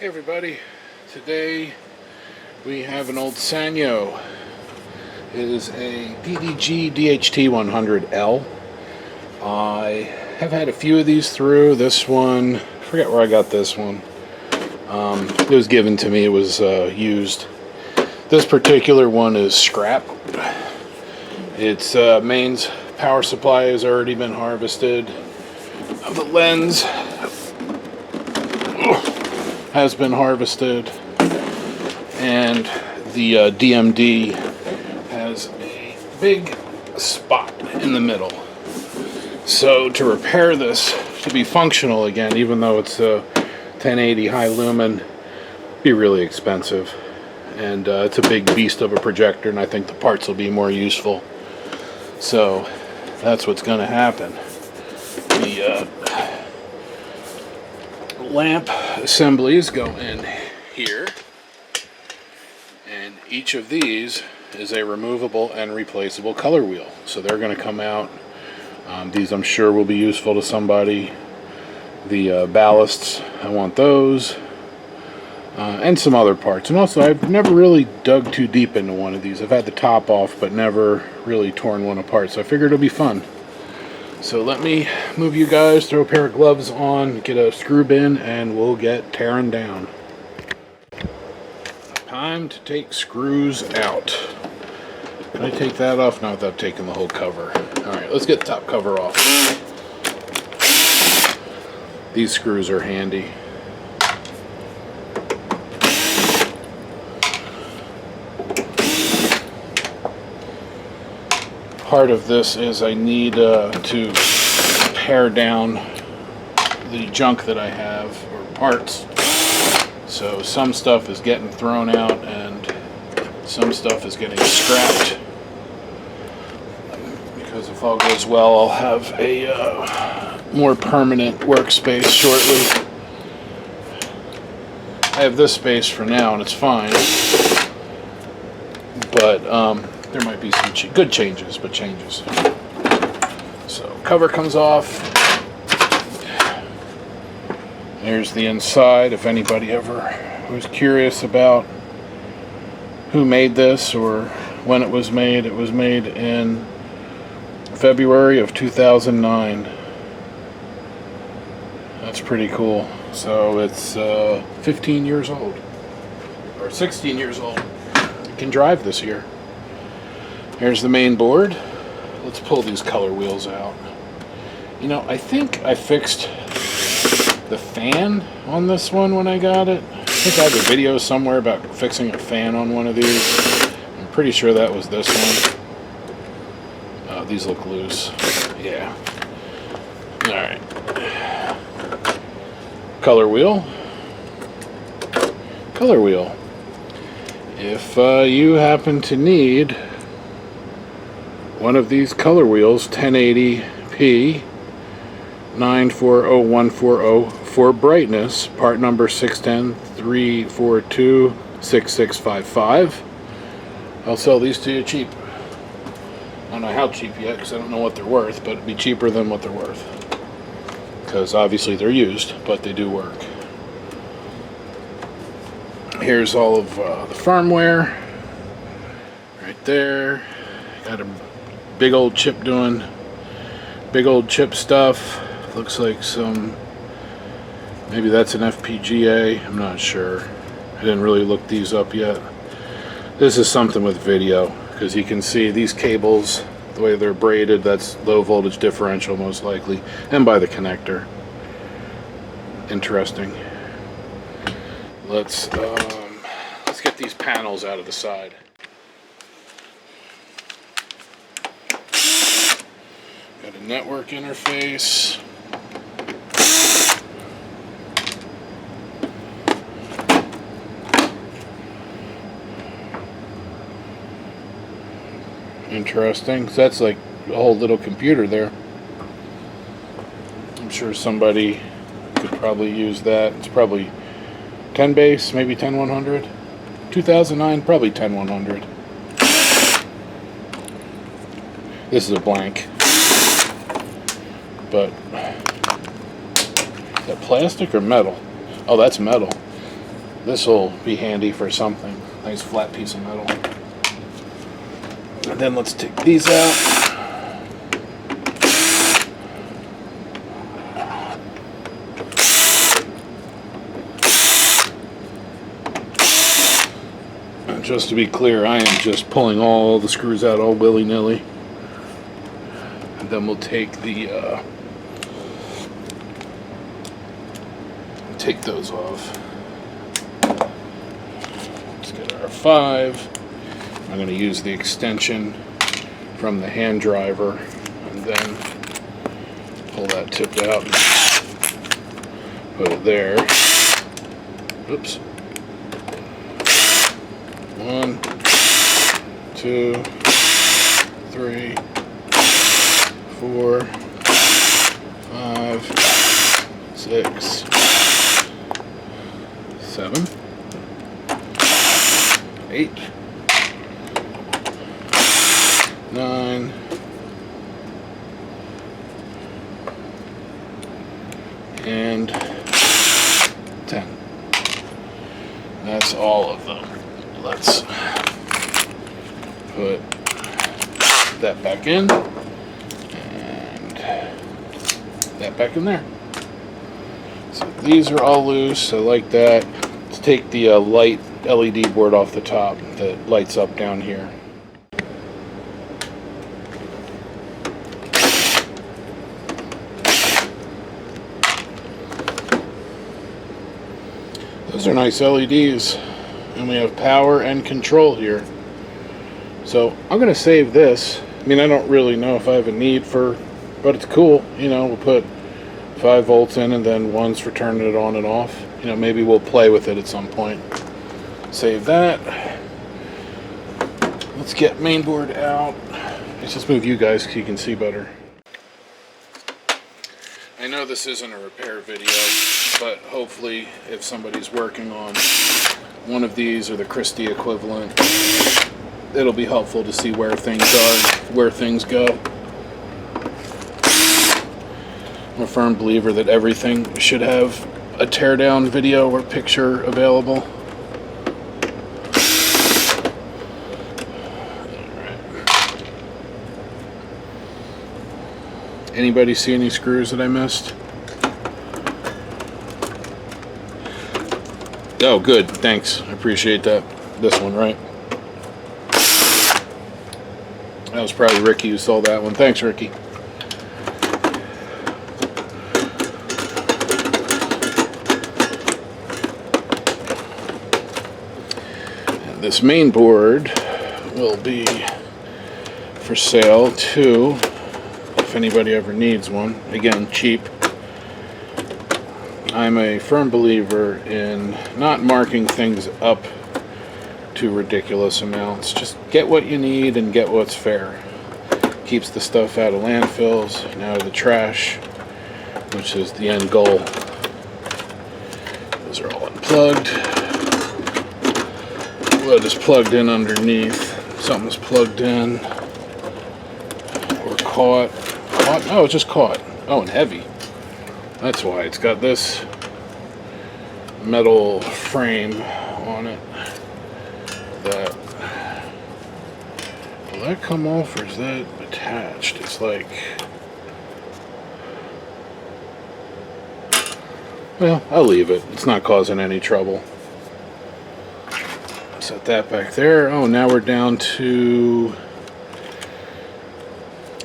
Hey everybody, today we have an old Sanyo. It is a PDG-DHT100L. I have had a few of these through. This one, I forget where I got this one. It was given to me, it was used. This particular one is scrap. Its mains power supply has already been harvested. The lens has been harvested, and the DMD has a big spot in the middle. So to repair this to be functional again, even though it's a 1080 high lumen, be really expensive, and it's a big beast of a projector, and I think the parts will be more useful. So that's what's going to happen. The lamp assemblies go in here, and each of these is a removable and replaceable color wheel, so they're going to come out. These I'm sure will be useful to somebody. The ballasts, I want those, and some other parts. And also, I've never really dug too deep into one of these. I've had the top off but never really torn one apart, so I figured it'll be fun. So let me move you guys, throw a pair of gloves on, get a screw bin, and we'll get tearing down. Time to take screws out. Can I take that off? Not without taking the whole cover. Alright, let's get the top cover off. These screws are handy. Part of this is I need to pare down the junk that I have, or parts. So some stuff is getting thrown out and some stuff is getting scrapped. Because if all goes well, I'll have a more permanent workspace shortly. I have this space for now and it's fine. But there might be some good changes, but changes. So cover comes off. There's the inside. If anybody ever was curious about who made this or when it was made in February of 2009. That's pretty cool. So it's 15 years old, or 16 years old. It can drive this year. Here's the main board. Let's pull these color wheels out. You know, I think I fixed the fan on this one when I got it. I think I have a video somewhere about fixing a fan on one of these. I'm pretty sure that was this one. These look loose. Yeah. Alright. Color wheel. Color wheel. If you happen to need one of these color wheels, 1080p 940140 for brightness, part number 610-342-6655. I'll sell these to you cheap. I don't know how cheap yet because I don't know what they're worth, but it'd be cheaper than what they're worth. Because obviously they're used, but they do work. Here's all of the firmware. Right there. Got a big old chip doing big old chip stuff. Looks like some, maybe that's an FPGA, I'm not sure. I didn't really look these up yet. This is something with video, because you can see these cables, the way they're braided, that's low voltage differential most likely, and by the connector. Interesting. Let's get these panels out of the side. Got a network interface. Interesting. So that's like a whole little computer there. I'm sure somebody could probably use that. It's probably 10 base, maybe 10100. 2009, probably 10100. This is a blank. But is that plastic or metal? Oh, that's metal. This will be handy for something. Nice flat piece of metal. And then let's take these out. And just to be clear, I am just pulling all the screws out all willy-nilly. And then we'll take the take those off. Let's get our 5. I'm going to use the extension from the hand driver and then pull that tip out and put it there. Oops. 1, 2, 3, 4, 5, 6, 7, 8, 9, and 10. That's all of them. Let's put that back in and that back in there. So these are all loose. I like that. Let's take the light LED board off the top that lights up down here. Those are nice LEDs, and we have power and control here. So I'm going to save this. I mean, I don't really know if I have a need for, but it's cool. You know, we'll put 5 volts in and then one's for turning it on and off. You know, maybe we'll play with it at some point. Save that. Let's get mainboard out. Let's just move you guys so you can see better. I know this isn't a repair video, but hopefully if somebody's working on one of these or the Christie equivalent, it'll be helpful to see where things are, where things go. I'm a firm believer that everything should have a teardown video or picture available. Anybody see any screws that I missed? Oh, good. Thanks. I appreciate that. This one, right? That was probably Ricky who saw that one. Thanks, Ricky. And this main board will be for sale too, if anybody ever needs one. Again, cheap. I'm a firm believer in not marking things up to ridiculous amounts. Just get what you need and get what's fair. Keeps the stuff out of landfills and out of the trash, which is the end goal. Those are all unplugged. Lead is plugged in underneath. Something's plugged in or caught. Oh, it's just caught. Oh, and heavy. That's why it's got this metal frame on it. That will that come off or is that attached? It's like, well, I'll leave it. It's not causing any trouble. Set that back there. Oh, now we're down to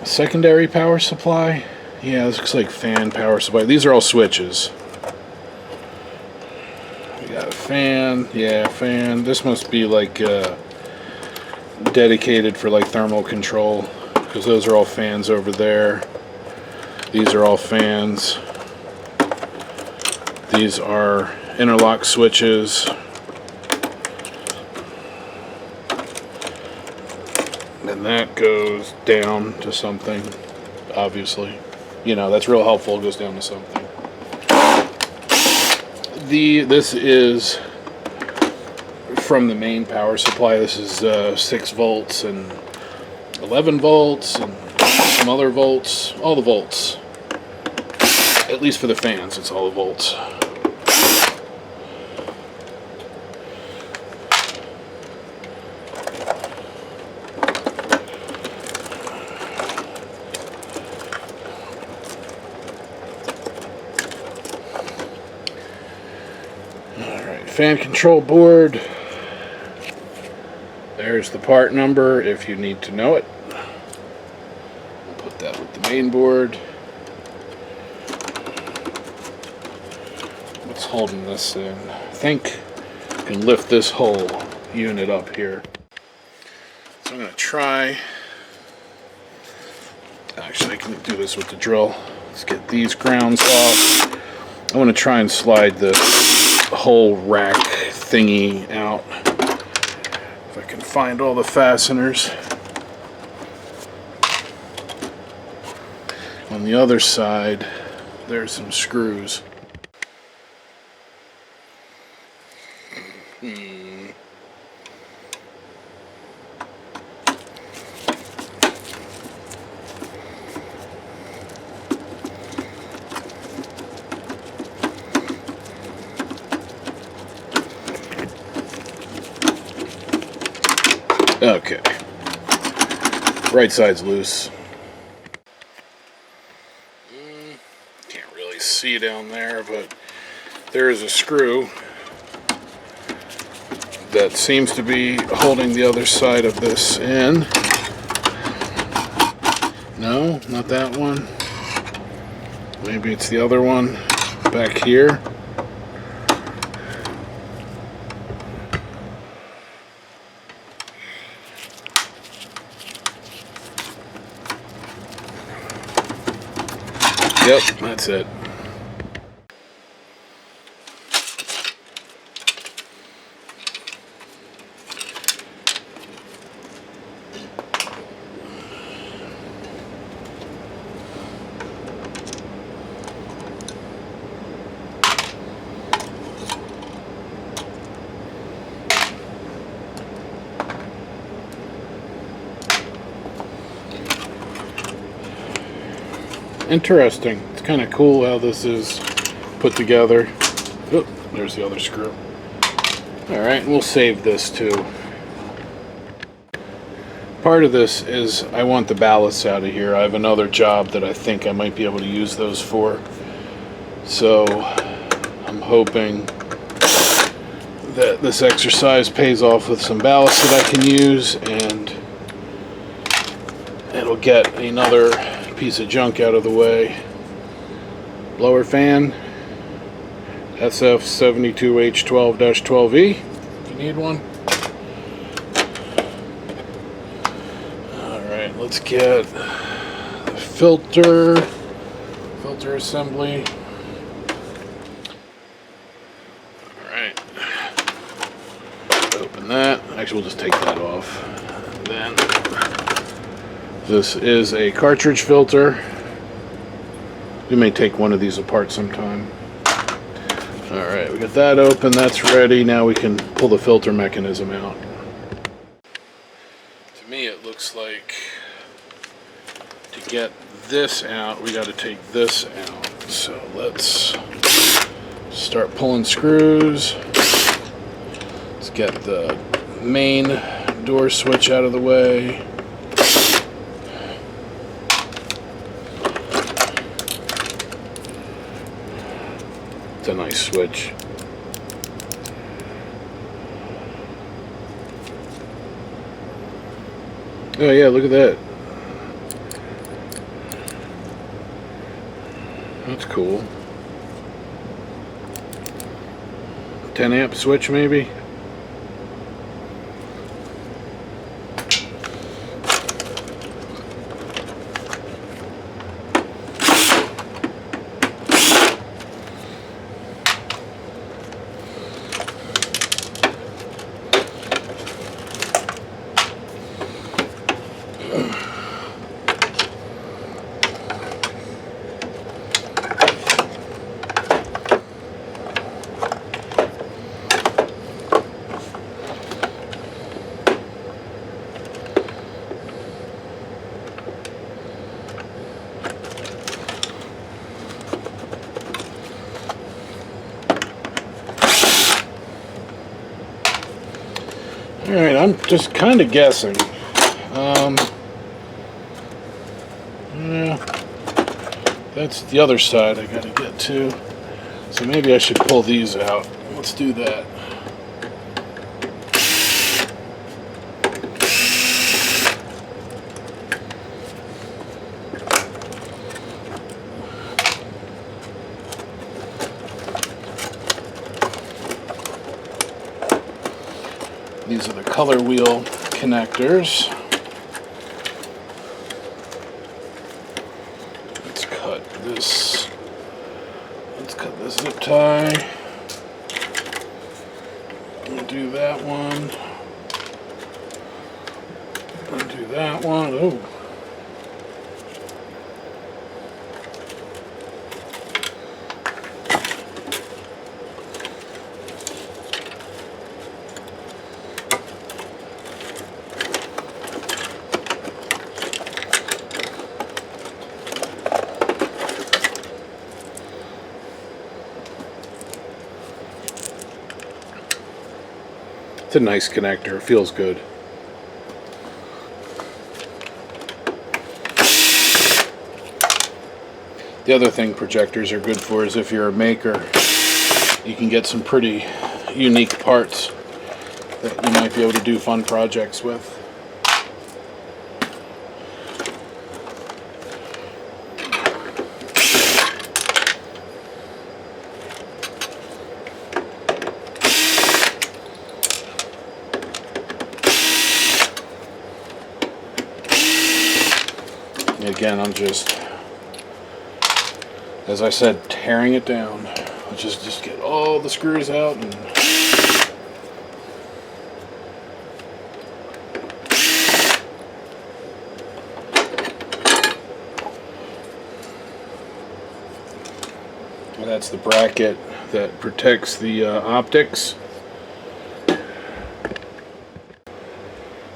a secondary power supply. Yeah, this looks like fan power supply. These are all switches. We got a fan. Yeah, fan. This must be like dedicated for like thermal control, because those are all fans over there. These are all fans. These are interlock switches. And that goes down to something, obviously. You know, that's real helpful. It goes down to something. This is from the main power supply. This is 6 volts and 11 volts and some other volts. All the volts. At least for the fans, it's all the volts. fan control board. There's the part number if you need to know it. We'll put that with the main board. What's holding this in? I think I can lift this whole unit up here. So I'm going to try. Actually, I can do this with the drill. Let's get these grounds off. I want to try and slide this whole rack thingy out. If I can find all the fasteners. On the other side, there's some screws. Okay, right side's loose. Can't really see down there, but there is a screw that seems to be holding the other side of this in. No, not that one. Maybe it's the other one back here. Yep, that's it. Interesting. It's kind of cool how this is put together. Oh, there's the other screw. Alright, we'll save this too. Part of this is I want the ballasts out of here. I have another job that I think I might be able to use those for. So I'm hoping that this exercise pays off with some ballast that I can use, and it'll get another piece of junk out of the way. Blower fan, SF72H12-12E, if you need one. Alright, let's get the filter assembly. Alright, open that. Actually, we'll just take that off. And then this is a cartridge filter. We may take one of these apart sometime. Alright, we got that open, that's ready. Now we can pull the filter mechanism out. To me it looks like to get this out, we got to take this out. So let's start pulling screws. Let's get the main door switch out of the way. A nice switch. Oh yeah, look at that. That's cool. 10 amp switch maybe? Alright, I'm just kind of guessing. Yeah, that's the other side I gotta get to. So maybe I should pull these out. Let's do that. color wheel connectors. Let's cut this zip tie. Undo that one. Undo that one. Oh. It's a nice connector. It feels good. The other thing projectors are good for is if you're a maker, you can get some pretty unique parts that you might be able to do fun projects with. Again, I'm just, as I said, tearing it down. Let's just get all the screws out and that's the bracket that protects the optics.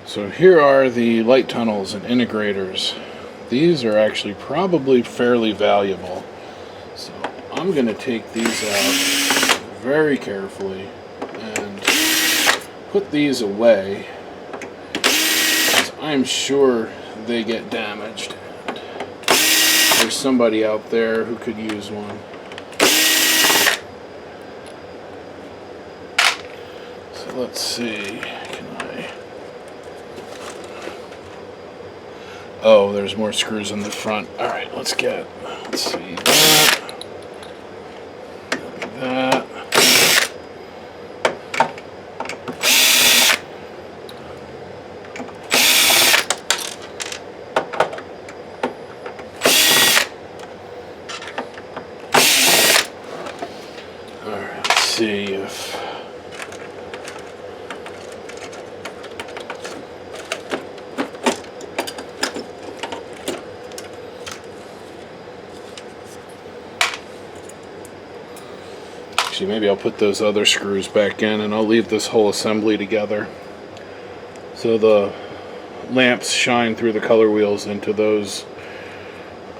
So here are the light tunnels and integrators. These are actually probably fairly valuable. So I'm going to take these out very carefully and put these away, because I'm sure they get damaged. There's somebody out there who could use one. So let's see. Oh, there's more screws in the front. Alright, let's see that. That. Alright, let's see if maybe I'll put those other screws back in and I'll leave this whole assembly together. So the lamps shine through the color wheels into those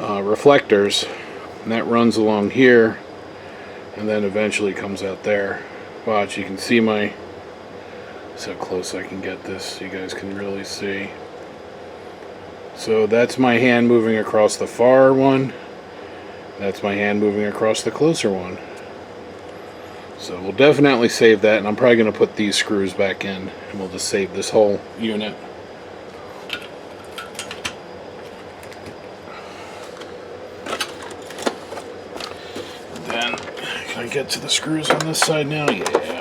reflectors, and that runs along here and then eventually comes out there. Watch, you can see my, so close I can get this so you guys can really see. So that's my hand moving across the far one. That's my hand moving across the closer one. So we'll definitely save that, and I'm probably going to put these screws back in, and we'll just save this whole unit. And then, can I get to the screws on this side now? Yeah.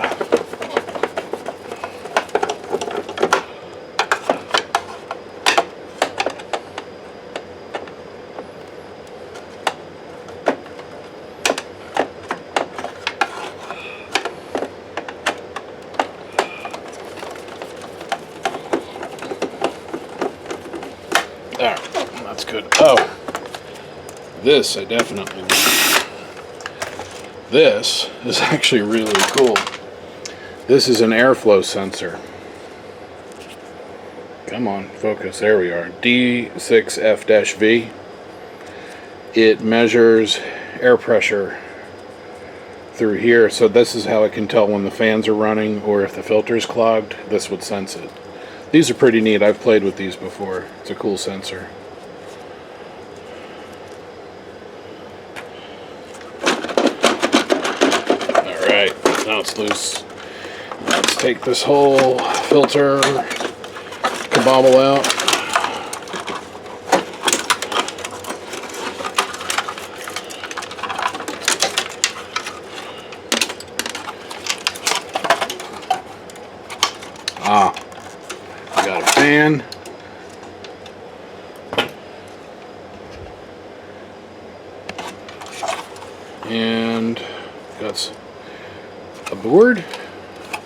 Alright, that's good. Oh, this I definitely want. This is actually really cool. This is an airflow sensor. Come on, focus. There we are. D6F-V. It measures air pressure through here. So this is how it can tell when the fans are running or if the filter is clogged. This would sense it. These are pretty neat. I've played with these before. It's a cool sensor. Alright, now it's loose. Let's take this whole filter kabobble out. fan. And got a board,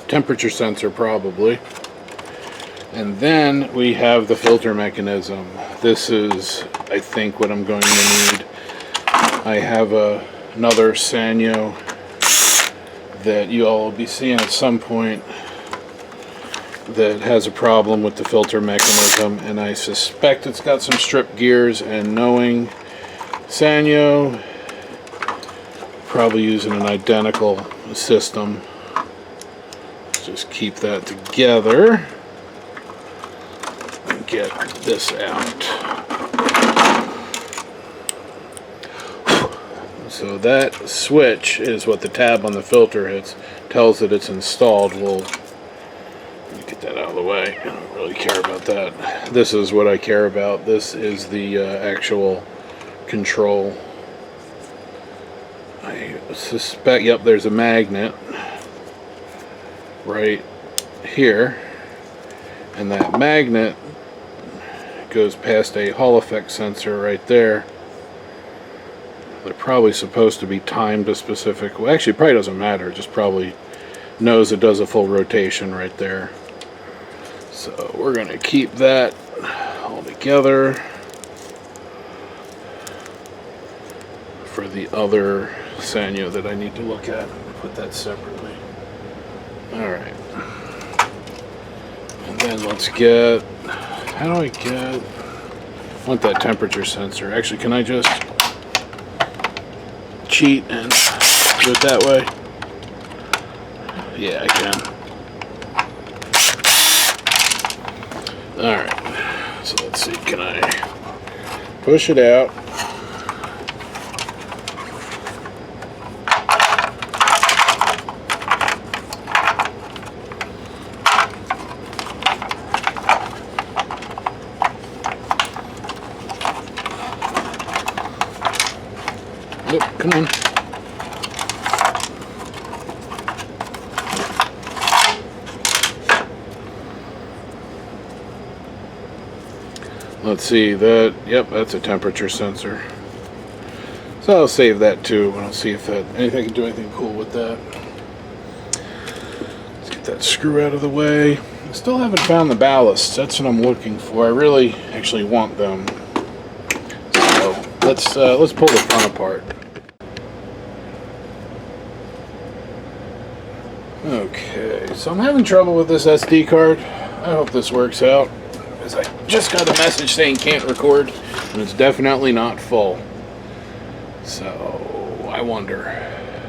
temperature sensor probably. And then we have the filter mechanism. This is, I think, what I'm going to need. I have another Sanyo that you all will be seeing at some point that has a problem with the filter mechanism, and I suspect it's got some strip gears, and knowing Sanyo, probably using an identical system. Let's just keep that together. Get this out. So that switch is what the tab on the filter hits, tells that it's installed. We'll get that out of the way. I don't really care about that. This is what I care about. This is the actual control. I suspect, yep, there's a magnet right here, and that magnet goes past a Hall effect sensor right there. They're probably supposed to be timed a specific way. Actually, it probably doesn't matter. It just probably knows it does a full rotation right there. So we're going to keep that all together for the other Sanyo that I need to look at. Put that separately. Alright. And then let's get... How do I get... I want that temperature sensor. Actually, can I just cheat and do it that way? Yeah, I can. Alright. So let's see. Can I push it out? Come on. Let's see that. Yep, that's a temperature sensor. So I'll save that too, and I'll see if anything can do anything cool with that. Let's get that screw out of the way. I still haven't found the ballasts. That's what I'm looking for. I really actually want them. So let's pull the front apart. Okay, so I'm having trouble with this SD card. I hope this works out, because I just got a message saying can't record, and it's definitely not full. So, I wonder.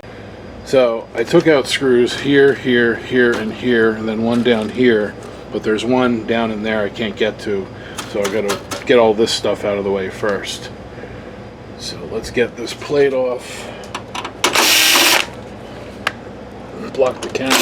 So, I took out screws here, here, here, and here, and then one down here, but there's one down in there I can't get to, so I gotta get all this stuff out of the way first. So, let's get this plate off. Block the camera.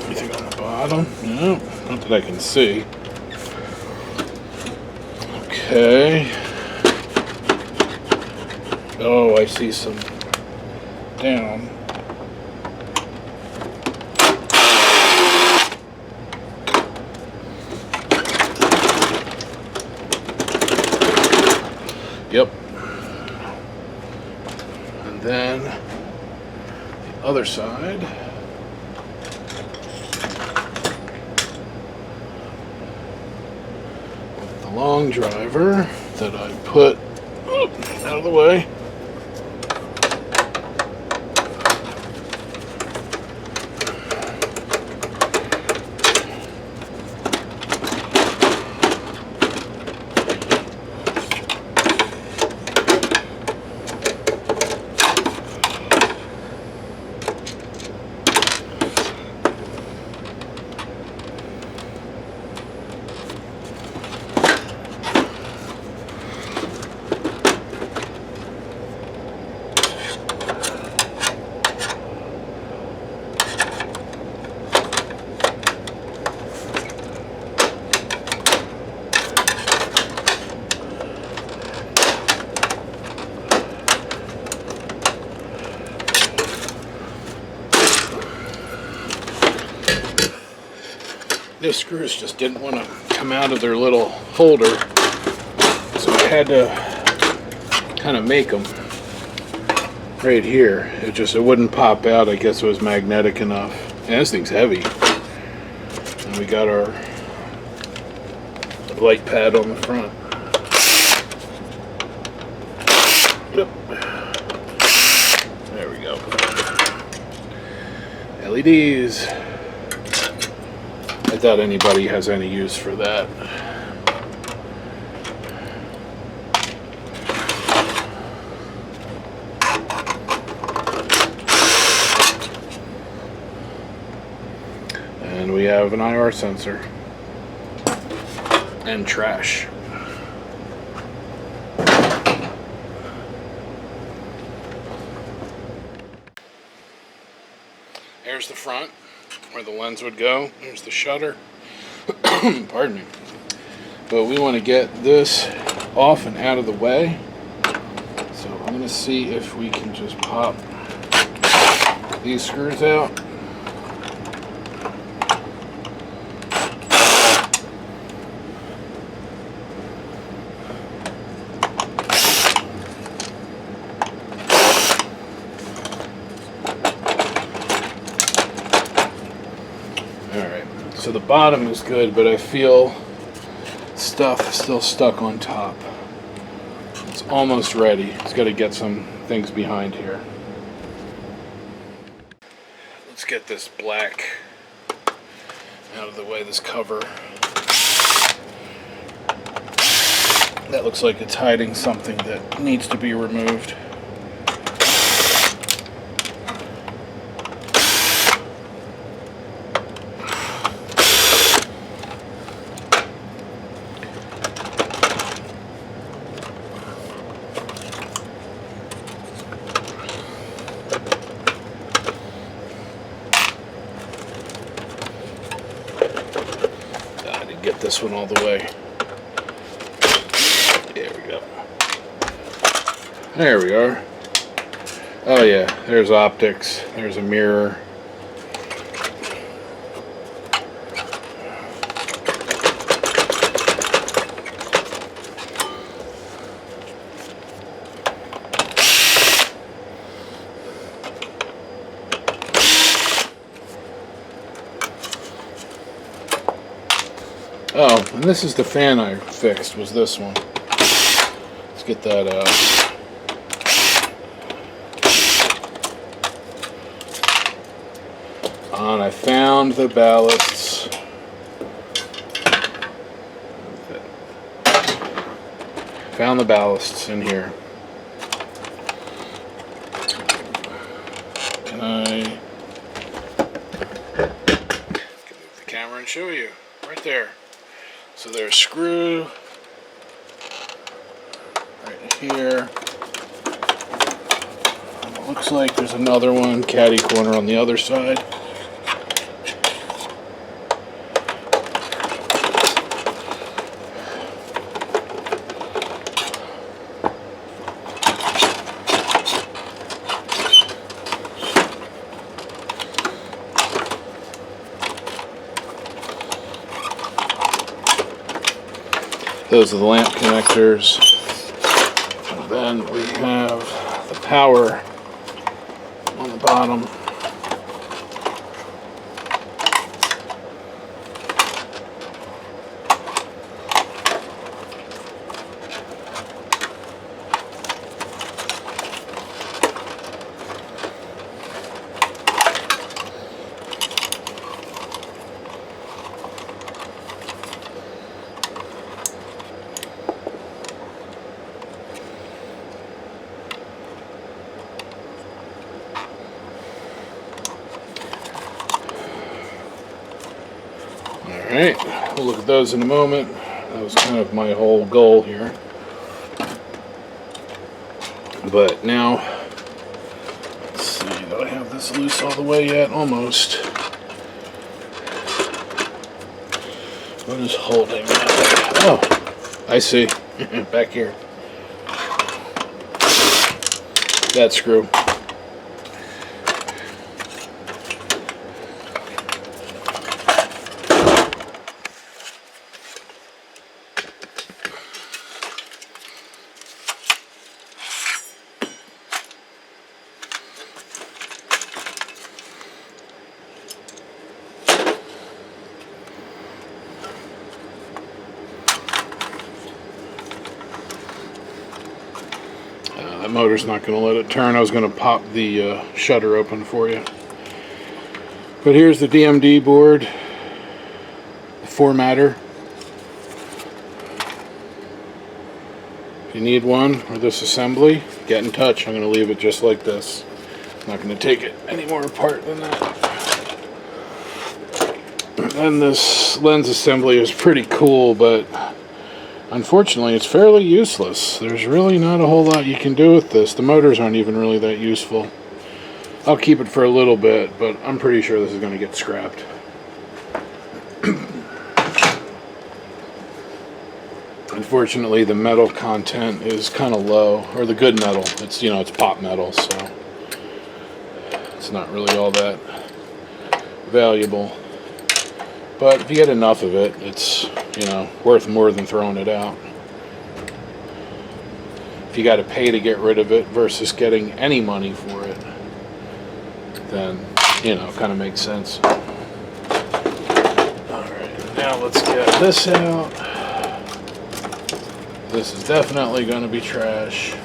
Anything on the bottom? No, not that I can see. Okay. Oh, I see some down. Yep. And then the other side. The long driver that I put out of the way. The screws just didn't want to come out of their little holder, so I had to kind of make them right here. It wouldn't pop out. I guess it was magnetic enough. And this thing's heavy. And we got our light pad on the front. Yep. There we go. LEDs. I doubt anybody has any use for that. And we have an IR sensor and trash. Here's the front where the lens would go. There's the shutter. Pardon me. But we want to get this off and out of the way. So I'm going to see if we can just pop these screws out. So the bottom is good, but I feel stuff still stuck on top. It's almost ready. It's got to get some things behind here. Let's get this black out of the way, this cover. That looks like it's hiding something that needs to be removed. Get this one all the way. There we go. There we are. Oh yeah, there's optics. There's a mirror. Oh, and this is the fan I fixed, was this one. Let's get that out. And I found the ballasts. Found the ballasts in here. Can I move the camera and show you? Right there. So there's a screw right here. It looks like there's another one, caddy corner on the other side. Those are the lamp connectors. And then we have the power on the bottom. Alright, we'll look at those in a moment. That was kind of my whole goal here. But now, let's see, do I have this loose all the way yet? Almost. What is holding that? Oh, I see. Back here. That screw. That motor's not going to let it turn. I was going to pop the shutter open for you. But here's the DMD board, the formatter. If you need one or this assembly, get in touch. I'm going to leave it just like this. I'm not going to take it any more apart than that. And this lens assembly is pretty cool, but unfortunately it's fairly useless. There's really not a whole lot you can do with this. The motors aren't even really that useful. I'll keep it for a little bit, but I'm pretty sure this is going to get scrapped. Unfortunately, the metal content is kind of low, or the good metal. It's, you know, it's pot metal, so it's not really all that valuable. But if you get enough of it, it's, you know, worth more than throwing it out. If you got to pay to get rid of it versus getting any money for it, then, you know, it kind of makes sense. Alright, now let's get this out. This is definitely going to be trash.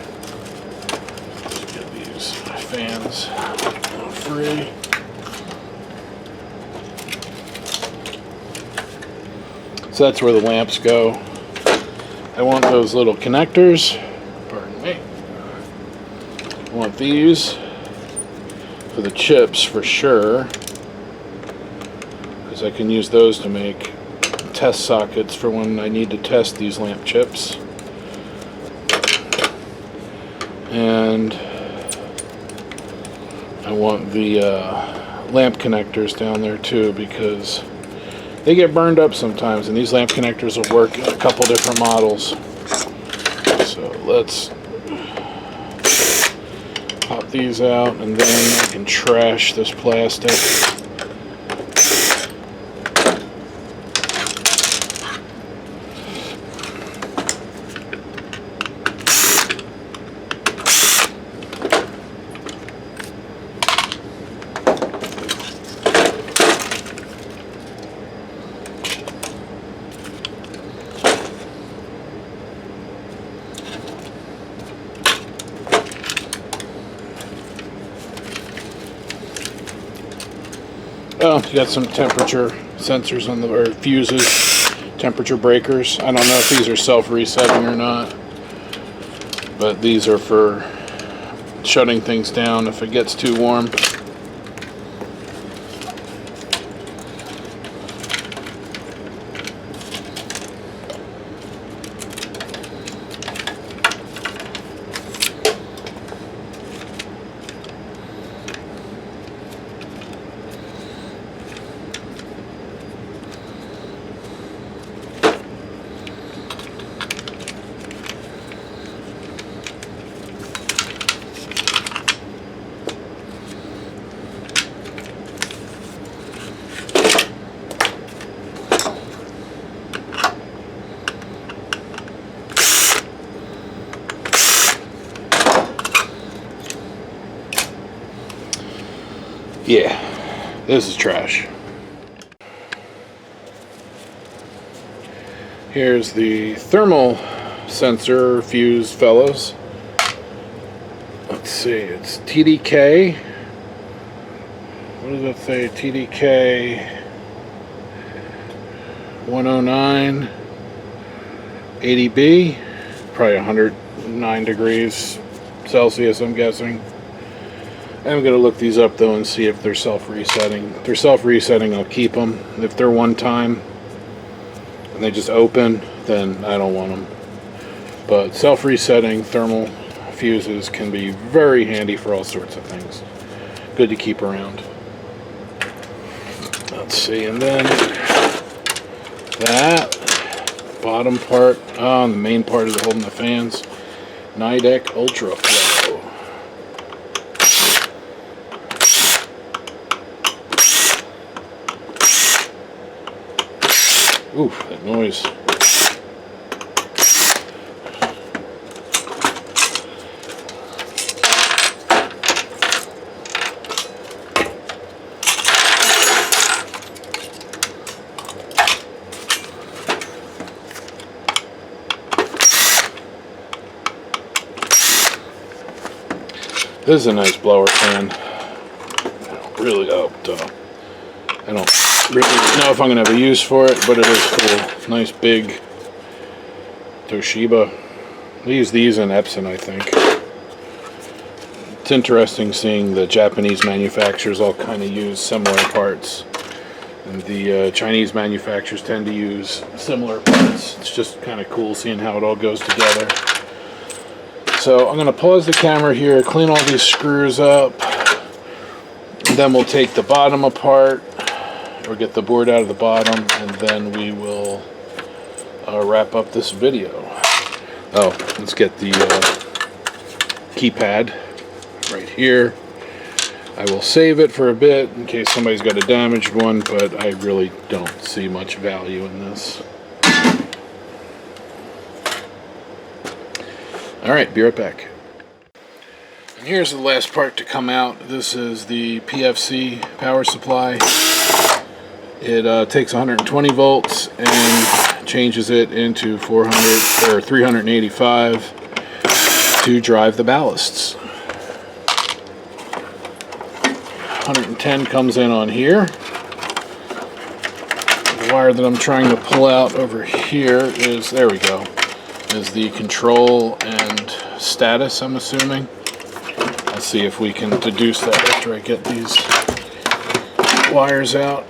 Let's get these fans free. So that's where the lamps go. I want those little connectors. Pardon me. I want these for the chips for sure, because I can use those to make test sockets for when I need to test these lamp chips. And I want the lamp connectors down there too, because they get burned up sometimes, and these lamp connectors will work in a couple different models. So let's pop these out, and then I can trash this plastic. Oh, you got some temperature sensors on the, or fuses, temperature breakers. I don't know if these are self-resetting or not, but these are for shutting things down if it gets too warm. Yeah, this is trash. Here's the thermal sensor fuse fellows. Let's see, it's TDK. What does it say? TDK 109 80B. Probably 109 degrees Celsius, I'm guessing. I'm going to look these up though and see if they're self-resetting. If they're self-resetting, I'll keep them. If they're one time and they just open, then I don't want them. But self-resetting thermal fuses can be very handy for all sorts of things. Good to keep around. Let's see, and then that bottom part, the main part is holding the fans. Nidec Ultra Flow. Oof, that noise. This is a nice blower fan. I don't really know if I'm going to have a use for it, but it is cool. Nice big Toshiba. They use these in Epson, I think. It's interesting seeing the Japanese manufacturers all kind of use similar parts. And the Chinese manufacturers tend to use similar parts. It's just kind of cool seeing how it all goes together. So I'm going to pause the camera here, clean all these screws up. Then we'll take the bottom apart, or get the board out of the bottom, and then we will wrap up this video. Oh, let's get the keypad right here. I will save it for a bit in case somebody's got a damaged one, but I really don't see much value in this. Alright, be right back. And here's the last part to come out. This is the PFC power supply. It takes 120 volts and changes it into 400 or 385 to drive the ballasts. 110 comes in on here. The wire that I'm trying to pull out over here is, there we go, is the control and status, I'm assuming. Let's see if we can deduce that after I get these wires out.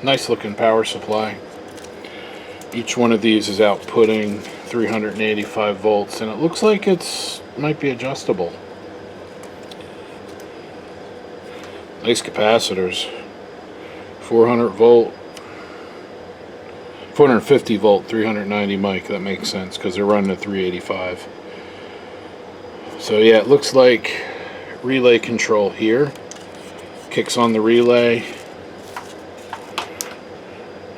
Nice looking power supply. Each one of these is outputting 385 volts, and it looks like it's might be adjustable. Nice capacitors. 400 volt, 450 volt, 390 mic. That makes sense because they're running at 385. So yeah, it looks like relay control here. Kicks on the relay.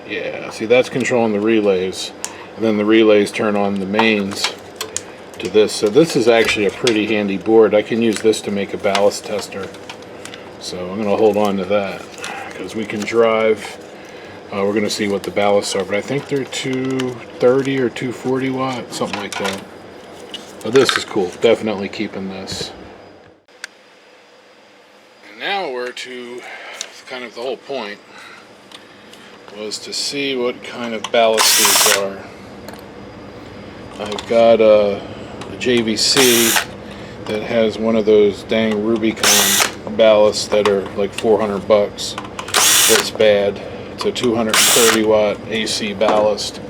Yeah, see, that's controlling the relays, and then the relays turn on the mains to this. So this is actually a pretty handy board. I can use this to make a ballast tester. So I'm going to hold on to that because we can drive. We're going to see what the ballasts are, but I think they're 230 or 240 watt, something like that. But this is cool. Definitely keeping this. And now we're to kind of the whole point was to see what kind of ballast these are. I've got a JVC that has one of those dang Rubicon ballasts that are like 400 bucks. That's bad. It's a 230 watt AC ballast.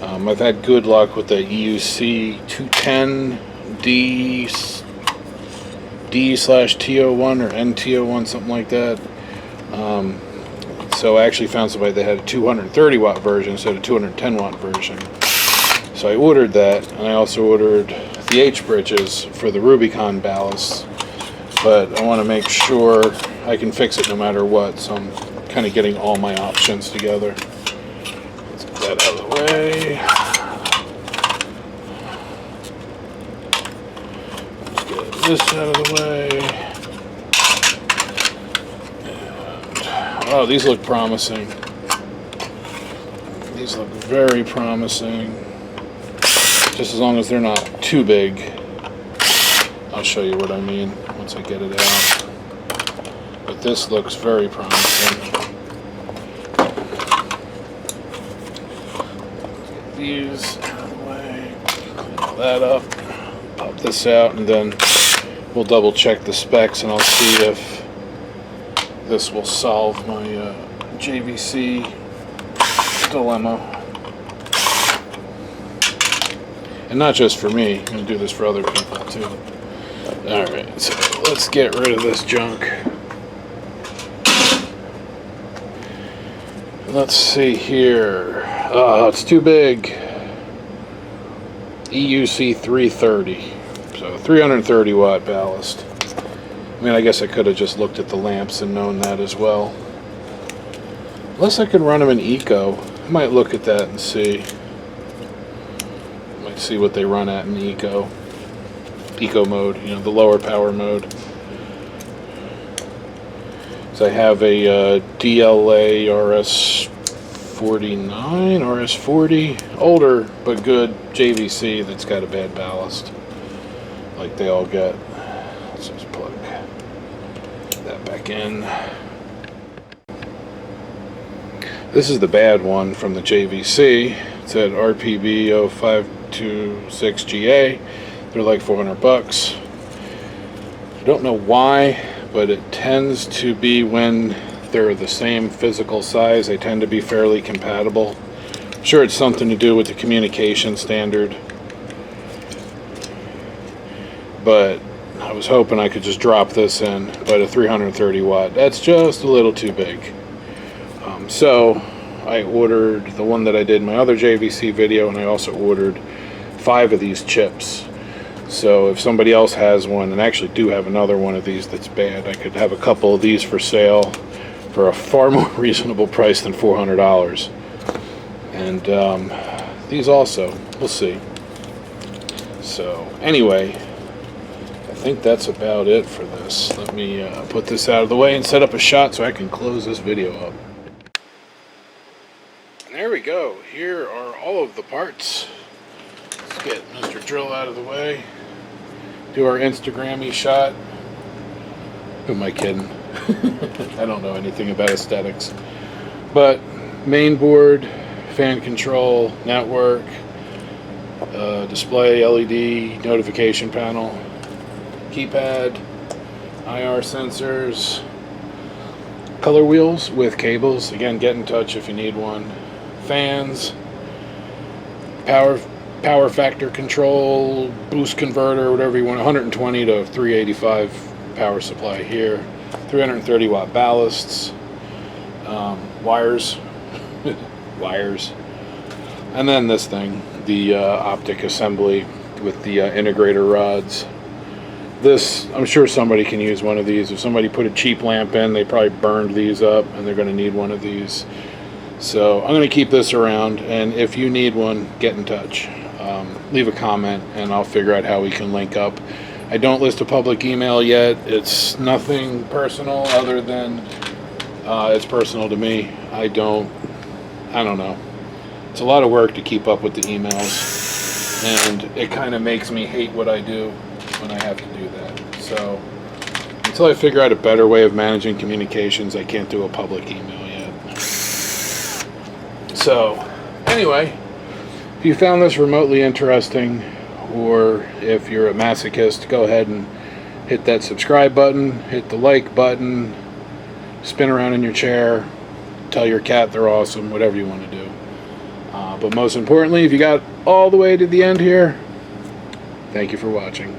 I've had good luck with the EUC 210D/TO1 or NTO1, something like that. So I actually found somebody that had a 230 watt version instead of 210 watt version. So I ordered that, and I also ordered the H-bridges for the Rubicon ballasts. But I want to make sure I can fix it no matter what, so I'm kind of getting all my options together. Let's get that out of the way. Let's get this out of the way. And, oh, these look promising. These look very promising. Just as long as they're not too big. I'll show you what I mean once I get it out. But this looks very promising. Get these out of the way. Clean all that up. Pop this out, and then we'll double check the specs, and I'll see if this will solve my JVC dilemma. And not just for me, I'm going to do this for other people too. Alright, so let's get rid of this junk. Let's see here. Oh, it's too big. EUC 330. So 330 watt ballast. I mean, I guess I could have just looked at the lamps and known that as well. Unless I could run them in Eco. I might look at that and see. Might see what they run at in Eco mode, you know, the lower power mode. So I have a DLA RS49, RS40, older but good JVC that's got a bad ballast. like they all get. Let's just plug that back in. This is the bad one from the JVC. It's at RPB 0526GA. They're like 400 bucks. I don't know why, but it tends to be when they're the same physical size, they tend to be fairly compatible. I'm sure it's something to do with the communication standard, but I was hoping I could just drop this in, but a 330 watt, that's just a little too big. So I ordered the one that I did in my other JVC video, and I also ordered 5 of these chips. So if somebody else has one, and I actually do have another one of these that's bad, I could have a couple of these for sale for a far more reasonable price than $400. And these also, we'll see. So anyway, I think that's about it for this. Let me put this out of the way and set up a shot so I can close this video up. And there we go. Here are all of the parts. Let's get Mr. Drill out of the way. Do our Instagram-y shot. Who am I kidding? I don't know anything about aesthetics. But main board, fan control, network, display, LED, notification panel, keypad, IR sensors, color wheels with cables. Again, get in touch if you need one. Fans, power factor control, boost converter, whatever you want, 120 to 385 power supply here, 330 watt ballasts, wires, and then this thing, the optic assembly with the integrator rods. This, I'm sure somebody can use one of these. If somebody put a cheap lamp in, they probably burned these up, and they're going to need one of these. So I'm going to keep this around, and if you need one, get in touch. Leave a comment, and I'll figure out how we can link up. I don't list a public email yet. It's nothing personal other than it's personal to me. I don't know. It's a lot of work to keep up with the emails, and it kind of makes me hate what I do when I have to do that. So until I figure out a better way of managing communications, I can't do a public email yet. So anyway, if you found this remotely interesting, or if you're a masochist, go ahead and hit that subscribe button, hit the like button, spin around in your chair, tell your cat they're awesome, whatever you want to do. But most importantly, if you got all the way to the end here, thank you for watching.